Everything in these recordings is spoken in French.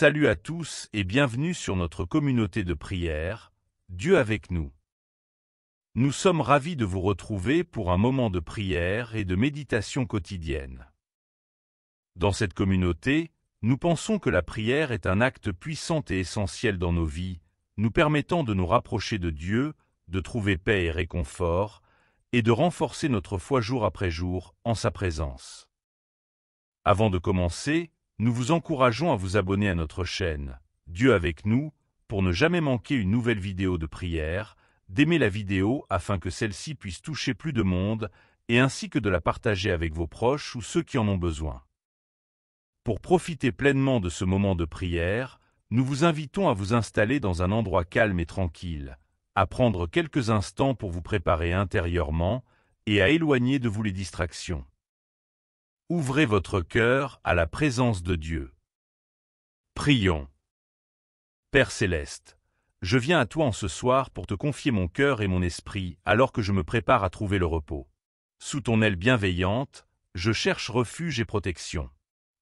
Salut à tous et bienvenue sur notre communauté de prière, Dieu avec nous. Nous sommes ravis de vous retrouver pour un moment de prière et de méditation quotidienne. Dans cette communauté, nous pensons que la prière est un acte puissant et essentiel dans nos vies, nous permettant de nous rapprocher de Dieu, de trouver paix et réconfort, et de renforcer notre foi jour après jour en sa présence. Avant de commencer, nous vous encourageons à vous abonner à notre chaîne, Dieu avec nous, pour ne jamais manquer une nouvelle vidéo de prière, d'aimer la vidéo afin que celle-ci puisse toucher plus de monde, et ainsi que de la partager avec vos proches ou ceux qui en ont besoin. Pour profiter pleinement de ce moment de prière, nous vous invitons à vous installer dans un endroit calme et tranquille, à prendre quelques instants pour vous préparer intérieurement et à éloigner de vous les distractions. Ouvrez votre cœur à la présence de Dieu. Prions. Père céleste, je viens à toi en ce soir pour te confier mon cœur et mon esprit alors que je me prépare à trouver le repos. Sous ton aile bienveillante, je cherche refuge et protection.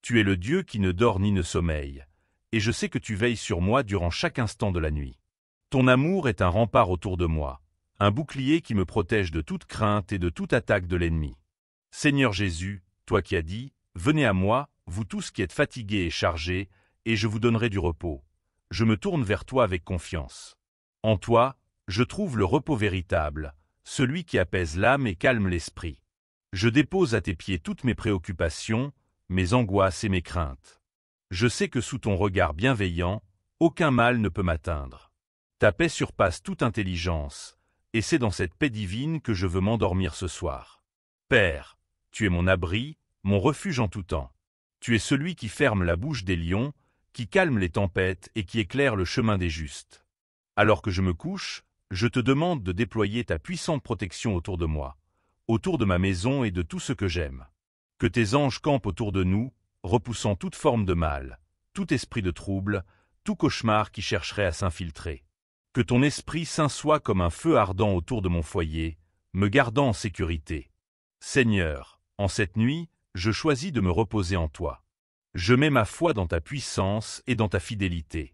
Tu es le Dieu qui ne dort ni ne sommeille, et je sais que tu veilles sur moi durant chaque instant de la nuit. Ton amour est un rempart autour de moi, un bouclier qui me protège de toute crainte et de toute attaque de l'ennemi. Seigneur Jésus, toi qui as dit, « Venez à moi, vous tous qui êtes fatigués et chargés, et je vous donnerai du repos. » Je me tourne vers toi avec confiance. En toi, je trouve le repos véritable, celui qui apaise l'âme et calme l'esprit. Je dépose à tes pieds toutes mes préoccupations, mes angoisses et mes craintes. Je sais que sous ton regard bienveillant, aucun mal ne peut m'atteindre. Ta paix surpasse toute intelligence, et c'est dans cette paix divine que je veux m'endormir ce soir. Père, tu es mon abri, mon refuge en tout temps. Tu es celui qui ferme la bouche des lions, qui calme les tempêtes et qui éclaire le chemin des justes. Alors que je me couche, je te demande de déployer ta puissante protection autour de moi, autour de ma maison et de tout ce que j'aime. Que tes anges campent autour de nous, repoussant toute forme de mal, tout esprit de trouble, tout cauchemar qui chercherait à s'infiltrer. Que ton esprit saint soit comme un feu ardent autour de mon foyer, me gardant en sécurité. Seigneur, en cette nuit, je choisis de me reposer en toi. Je mets ma foi dans ta puissance et dans ta fidélité.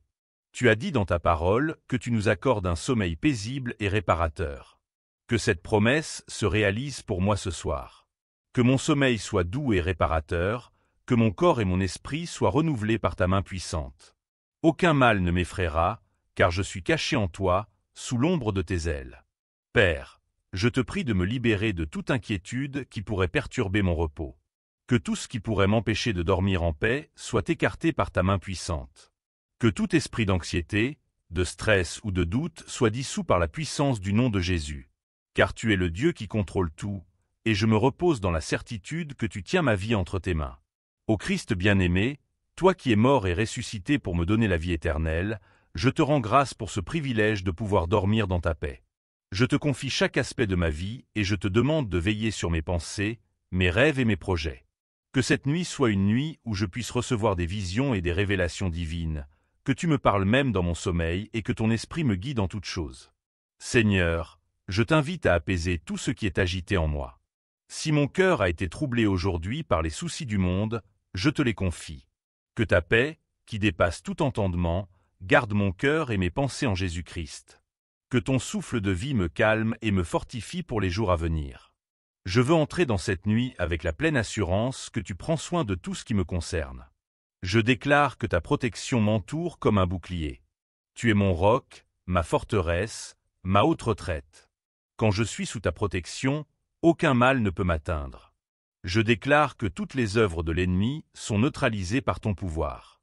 Tu as dit dans ta parole que tu nous accordes un sommeil paisible et réparateur. Que cette promesse se réalise pour moi ce soir. Que mon sommeil soit doux et réparateur, que mon corps et mon esprit soient renouvelés par ta main puissante. Aucun mal ne m'effraiera, car je suis caché en toi, sous l'ombre de tes ailes. Père, je te prie de me libérer de toute inquiétude qui pourrait perturber mon repos. Que tout ce qui pourrait m'empêcher de dormir en paix soit écarté par ta main puissante. Que tout esprit d'anxiété, de stress ou de doute soit dissous par la puissance du nom de Jésus. Car tu es le Dieu qui contrôle tout, et je me repose dans la certitude que tu tiens ma vie entre tes mains. Ô Christ bien-aimé, toi qui es mort et ressuscité pour me donner la vie éternelle, je te rends grâce pour ce privilège de pouvoir dormir dans ta paix. Je te confie chaque aspect de ma vie et je te demande de veiller sur mes pensées, mes rêves et mes projets. Que cette nuit soit une nuit où je puisse recevoir des visions et des révélations divines, que tu me parles même dans mon sommeil et que ton esprit me guide en toutes choses. Seigneur, je t'invite à apaiser tout ce qui est agité en moi. Si mon cœur a été troublé aujourd'hui par les soucis du monde, je te les confie. Que ta paix, qui dépasse tout entendement, garde mon cœur et mes pensées en Jésus-Christ. Que ton souffle de vie me calme et me fortifie pour les jours à venir. Je veux entrer dans cette nuit avec la pleine assurance que tu prends soin de tout ce qui me concerne. Je déclare que ta protection m'entoure comme un bouclier. Tu es mon roc, ma forteresse, ma haute retraite. Quand je suis sous ta protection, aucun mal ne peut m'atteindre. Je déclare que toutes les œuvres de l'ennemi sont neutralisées par ton pouvoir.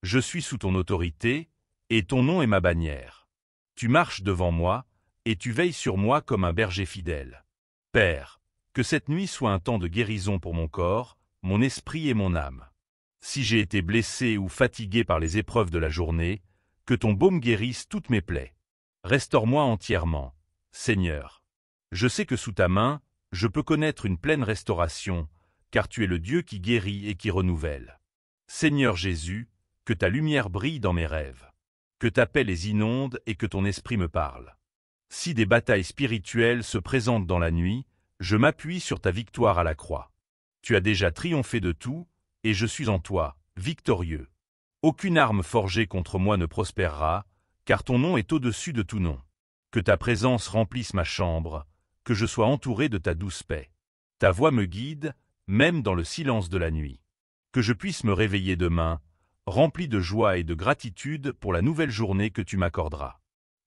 Je suis sous ton autorité, et ton nom est ma bannière. Tu marches devant moi, et tu veilles sur moi comme un berger fidèle. Père, que cette nuit soit un temps de guérison pour mon corps, mon esprit et mon âme. Si j'ai été blessé ou fatigué par les épreuves de la journée, que ton baume guérisse toutes mes plaies. Restaure-moi entièrement, Seigneur. Je sais que sous ta main, je peux connaître une pleine restauration, car tu es le Dieu qui guérit et qui renouvelle. Seigneur Jésus, que ta lumière brille dans mes rêves. Que ta paix les inonde et que ton esprit me parle. Si des batailles spirituelles se présentent dans la nuit, je m'appuie sur ta victoire à la croix. Tu as déjà triomphé de tout, et je suis en toi, victorieux. Aucune arme forgée contre moi ne prospérera, car ton nom est au-dessus de tout nom. Que ta présence remplisse ma chambre, que je sois entouré de ta douce paix. Ta voix me guide, même dans le silence de la nuit. Que je puisse me réveiller demain, rempli de joie et de gratitude pour la nouvelle journée que tu m'accorderas.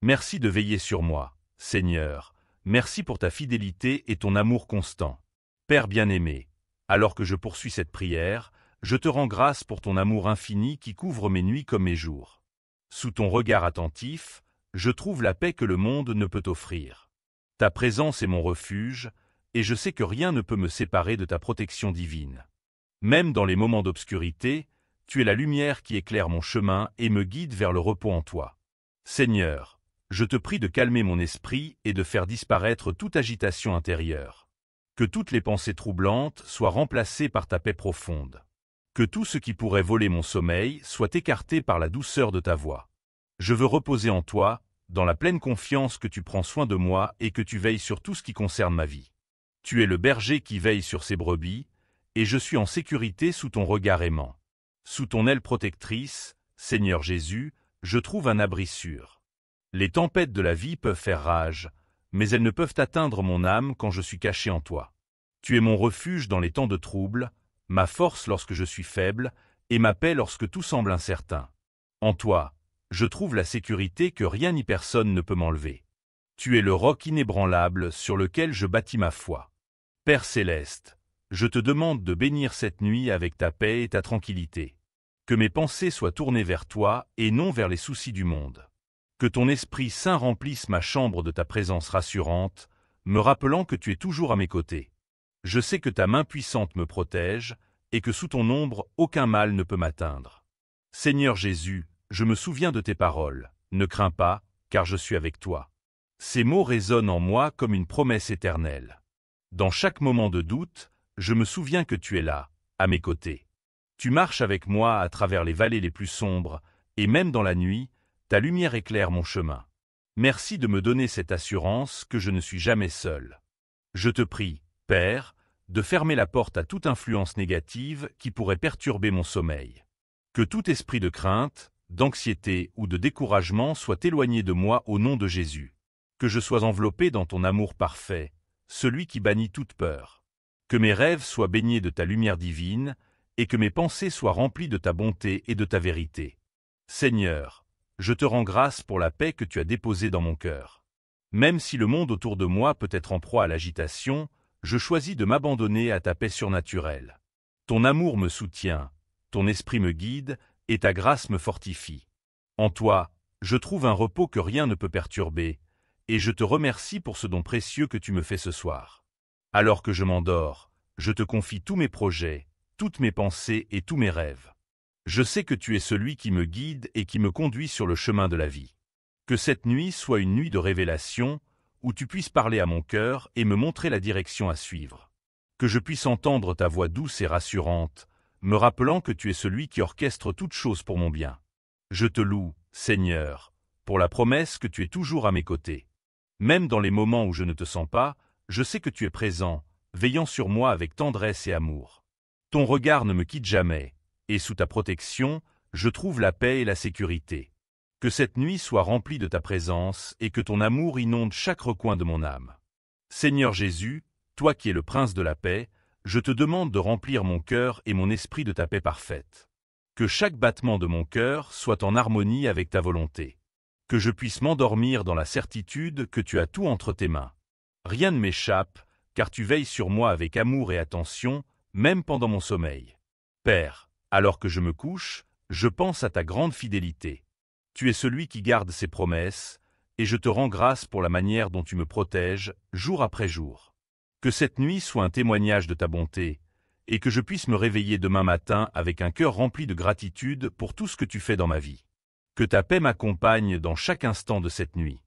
Merci de veiller sur moi, Seigneur, merci pour ta fidélité et ton amour constant. Père bien-aimé, alors que je poursuis cette prière, je te rends grâce pour ton amour infini qui couvre mes nuits comme mes jours. Sous ton regard attentif, je trouve la paix que le monde ne peut offrir. Ta présence est mon refuge, et je sais que rien ne peut me séparer de ta protection divine. Même dans les moments d'obscurité, tu es la lumière qui éclaire mon chemin et me guide vers le repos en toi. Seigneur, je te prie de calmer mon esprit et de faire disparaître toute agitation intérieure. Que toutes les pensées troublantes soient remplacées par ta paix profonde. Que tout ce qui pourrait voler mon sommeil soit écarté par la douceur de ta voix. Je veux reposer en toi, dans la pleine confiance que tu prends soin de moi et que tu veilles sur tout ce qui concerne ma vie. Tu es le berger qui veille sur ses brebis, et je suis en sécurité sous ton regard aimant. Sous ton aile protectrice, Seigneur Jésus, je trouve un abri sûr. Les tempêtes de la vie peuvent faire rage, mais elles ne peuvent atteindre mon âme quand je suis caché en toi. Tu es mon refuge dans les temps de trouble, ma force lorsque je suis faible, et ma paix lorsque tout semble incertain. En toi, je trouve la sécurité que rien ni personne ne peut m'enlever. Tu es le roc inébranlable sur lequel je bâtis ma foi. Père céleste, je te demande de bénir cette nuit avec ta paix et ta tranquillité. Que mes pensées soient tournées vers toi et non vers les soucis du monde. Que ton Esprit Saint remplisse ma chambre de ta présence rassurante, me rappelant que tu es toujours à mes côtés. Je sais que ta main puissante me protège, et que sous ton ombre aucun mal ne peut m'atteindre. Seigneur Jésus, je me souviens de tes paroles, ne crains pas, car je suis avec toi. Ces mots résonnent en moi comme une promesse éternelle. Dans chaque moment de doute, je me souviens que tu es là, à mes côtés. Tu marches avec moi à travers les vallées les plus sombres, et même dans la nuit, ta lumière éclaire mon chemin. Merci de me donner cette assurance que je ne suis jamais seul. Je te prie, Père, de fermer la porte à toute influence négative qui pourrait perturber mon sommeil. Que tout esprit de crainte, d'anxiété ou de découragement soit éloigné de moi au nom de Jésus. Que je sois enveloppé dans ton amour parfait, celui qui bannit toute peur. Que mes rêves soient baignés de ta lumière divine, et que mes pensées soient remplies de ta bonté et de ta vérité. Seigneur, je te rends grâce pour la paix que tu as déposée dans mon cœur. Même si le monde autour de moi peut être en proie à l'agitation, je choisis de m'abandonner à ta paix surnaturelle. Ton amour me soutient, ton esprit me guide, et ta grâce me fortifie. En toi, je trouve un repos que rien ne peut perturber, et je te remercie pour ce don précieux que tu me fais ce soir. Alors que je m'endors, je te confie tous mes projets, toutes mes pensées et tous mes rêves. Je sais que tu es celui qui me guide et qui me conduit sur le chemin de la vie. Que cette nuit soit une nuit de révélation, où tu puisses parler à mon cœur et me montrer la direction à suivre. Que je puisse entendre ta voix douce et rassurante, me rappelant que tu es celui qui orchestre toutes choses pour mon bien. Je te loue, Seigneur, pour la promesse que tu es toujours à mes côtés. Même dans les moments où je ne te sens pas, je sais que tu es présent, veillant sur moi avec tendresse et amour. Ton regard ne me quitte jamais, et sous ta protection, je trouve la paix et la sécurité. Que cette nuit soit remplie de ta présence et que ton amour inonde chaque recoin de mon âme. Seigneur Jésus, toi qui es le prince de la paix, je te demande de remplir mon cœur et mon esprit de ta paix parfaite. Que chaque battement de mon cœur soit en harmonie avec ta volonté. Que je puisse m'endormir dans la certitude que tu as tout entre tes mains. Rien ne m'échappe, car tu veilles sur moi avec amour et attention, même pendant mon sommeil. Père, alors que je me couche, je pense à ta grande fidélité. Tu es celui qui garde ses promesses, et je te rends grâce pour la manière dont tu me protèges, jour après jour. Que cette nuit soit un témoignage de ta bonté, et que je puisse me réveiller demain matin avec un cœur rempli de gratitude pour tout ce que tu fais dans ma vie. Que ta paix m'accompagne dans chaque instant de cette nuit.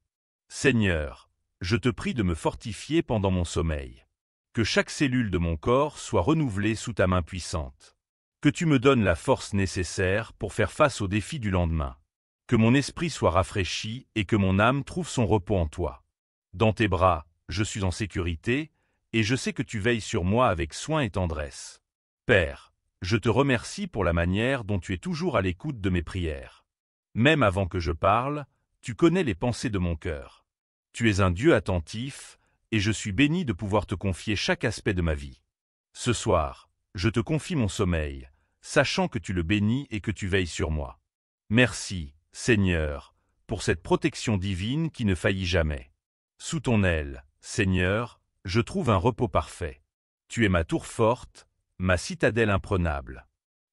Seigneur, je te prie de me fortifier pendant mon sommeil. Que chaque cellule de mon corps soit renouvelée sous ta main puissante. Que tu me donnes la force nécessaire pour faire face aux défis du lendemain. Que mon esprit soit rafraîchi et que mon âme trouve son repos en toi. Dans tes bras, je suis en sécurité, et je sais que tu veilles sur moi avec soin et tendresse. Père, Je te remercie pour la manière dont tu es toujours à l'écoute de mes prières. Même avant que je parle, tu connais les pensées de mon cœur. Tu es un Dieu attentif, et je suis béni de pouvoir te confier chaque aspect de ma vie. Ce soir, je te confie mon sommeil, sachant que tu le bénis et que tu veilles sur moi. Merci, Seigneur, pour cette protection divine qui ne faillit jamais. Sous ton aile, Seigneur, je trouve un repos parfait. Tu es ma tour forte, ma citadelle imprenable.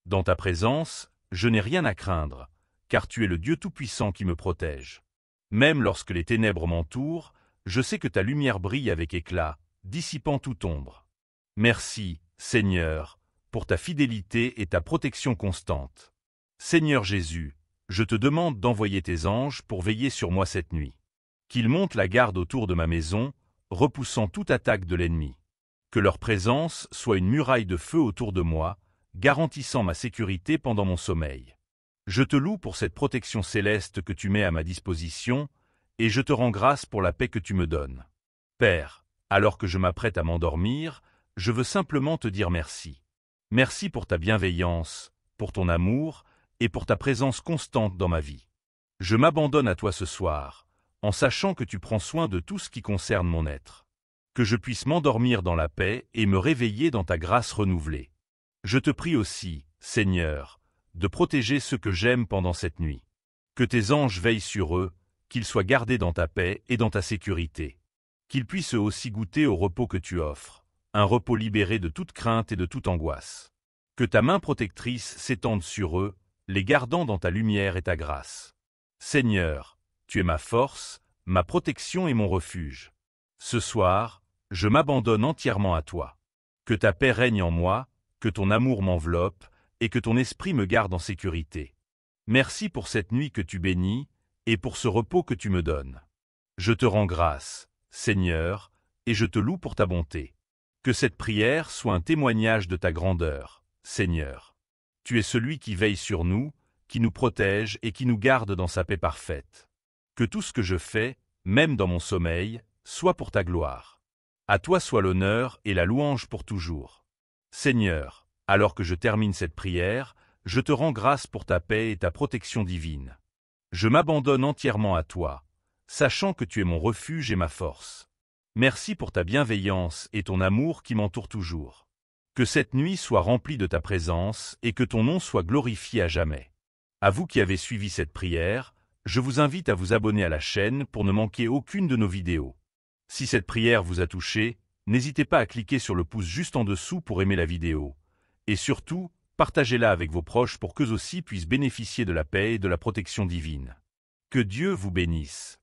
Dans ta présence, je n'ai rien à craindre, car tu es le Dieu Tout-Puissant qui me protège. Même lorsque les ténèbres m'entourent, je sais que ta lumière brille avec éclat, dissipant toute ombre. Merci, Seigneur, pour ta fidélité et ta protection constante. Seigneur Jésus, je te demande d'envoyer tes anges pour veiller sur moi cette nuit. Qu'ils montent la garde autour de ma maison, repoussant toute attaque de l'ennemi. Que leur présence soit une muraille de feu autour de moi, garantissant ma sécurité pendant mon sommeil. Je te loue pour cette protection céleste que tu mets à ma disposition, et je te rends grâce pour la paix que tu me donnes. Père, alors que je m'apprête à m'endormir, je veux simplement te dire merci. Merci pour ta bienveillance, pour ton amour, et pour ta présence constante dans ma vie. Je m'abandonne à toi ce soir, en sachant que tu prends soin de tout ce qui concerne mon être. Que je puisse m'endormir dans la paix et me réveiller dans ta grâce renouvelée. Je te prie aussi, Seigneur, de protéger ceux que j'aime pendant cette nuit. Que tes anges veillent sur eux, qu'ils soient gardés dans ta paix et dans ta sécurité. Qu'ils puissent eux aussi goûter au repos que tu offres, un repos libéré de toute crainte et de toute angoisse. Que ta main protectrice s'étende sur eux, les gardant dans ta lumière et ta grâce. Seigneur, tu es ma force, ma protection et mon refuge. Ce soir, je m'abandonne entièrement à toi. Que ta paix règne en moi, que ton amour m'enveloppe, et que ton esprit me garde en sécurité. Merci pour cette nuit que tu bénis, et pour ce repos que tu me donnes. Je te rends grâce, Seigneur, et je te loue pour ta bonté. Que cette prière soit un témoignage de ta grandeur, Seigneur. Tu es celui qui veille sur nous, qui nous protège et qui nous garde dans sa paix parfaite. Que tout ce que je fais, même dans mon sommeil, soit pour ta gloire. À toi soit l'honneur et la louange pour toujours. Seigneur, alors que je termine cette prière, je te rends grâce pour ta paix et ta protection divine. Je m'abandonne entièrement à toi, sachant que tu es mon refuge et ma force. Merci pour ta bienveillance et ton amour qui m'entourent toujours. Que cette nuit soit remplie de ta présence et que ton nom soit glorifié à jamais. À vous qui avez suivi cette prière, je vous invite à vous abonner à la chaîne pour ne manquer aucune de nos vidéos. Si cette prière vous a touché, n'hésitez pas à cliquer sur le pouce juste en dessous pour aimer la vidéo. Et surtout, partagez-la avec vos proches pour qu'eux aussi puissent bénéficier de la paix et de la protection divine. Que Dieu vous bénisse.